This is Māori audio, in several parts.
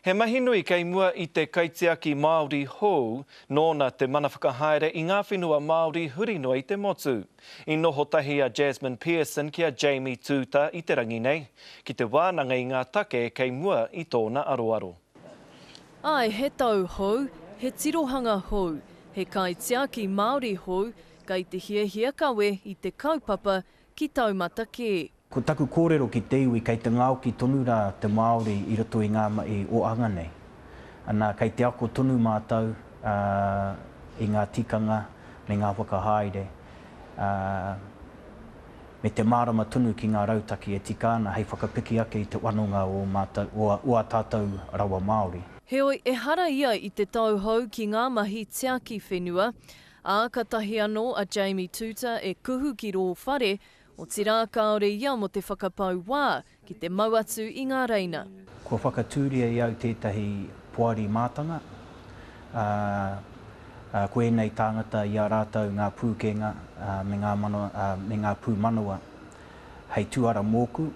He mahinui kei mua I te kaitiaki Māori hou, nōna te mana whakahaere I ngā whenua Māori huri noa I te motu. I noho tahi a Jasmine Pearson kia Jamie Tuta I te rangi nei, ki te wānanga I ngā take kei mua I tōna aroaro. Ai, he tau hou, he tirohanga hou, he kaitiaki Māori hou, kai te hiahia kawe I te kaupapa ki taumata kē. Ko taku kōrero ki te iwi kei te ngāo ki tonu rā te Māori I roto I ngā mai o anga nei. Ana kei te ako tonu mātau I ngā tikanga me ngā whakahaere. Me te mārama tonu ki ngā rautaki e tika ana hei whakapiki ake I te whanonga o a tātou rawa Māori. Heoi e hara ia I te tau hou ki ngā mahi tiaki whenua, a ka tahi anō a Jamie Tuta e kuhu ki rō whare, o tira kaore ia mo te whakapau wā ki te mauatu I ngā reina. Kua whakatūria I au tētahi poari mātanga. Koe nei tāngata I a rātou ngā pūkenga me ngā pū manawa. Hei tuara mōku,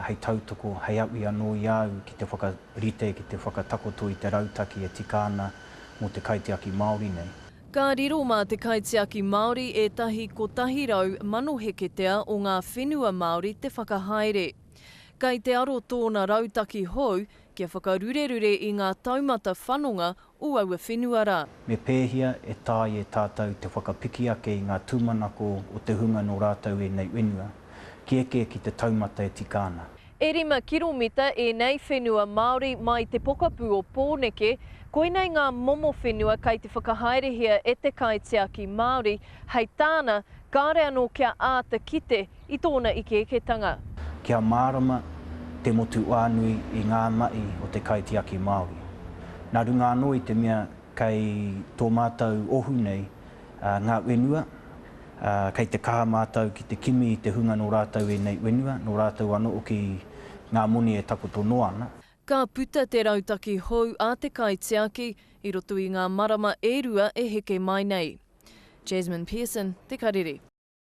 hei tautoko, hei awi anō I au ki te whakarite, ki te whakatakoto I te rautaki e tika ana mo te kaitiaki Māori nei. Ka riro mā te kaitiaki Māori e tahi ko tahi rau mano heketea o ngā whenua Māori te whakahaere. Kei te aro tōna rautaki hou, kia whakarurerure I ngā taumata whanonga o aua whenua rā. Me pēhia e tāi e tātou te whakapiki ake I ngā tūmanako o te hunga no rātou e nei wenua, ki eke ki te taumata e tika ana. E rima kiromita e nei whenua Māori mai te pokapū o Pōneke, koinei ngā momo whenua kei te whakahaerehia e te kaitiaki Māori, hei tāna kāre anō kia āta kite I tōna ikeeketanga. Kia mārama te motu ānui I ngā mai o te kaitiaki Māori. Nā runga anō I te mea kei tō mātou ohu nei ngā wenua, kei te kaha mātou ki te kimi I te hunga no rātou e nei wenua, no rātou anō o ki ngā moni e takoto noa ana. Ka puta te rautaki hou a te kaitiaki I roto I ngā marama e rua e heke mai nei. Jasmine Pearson, Te Karere.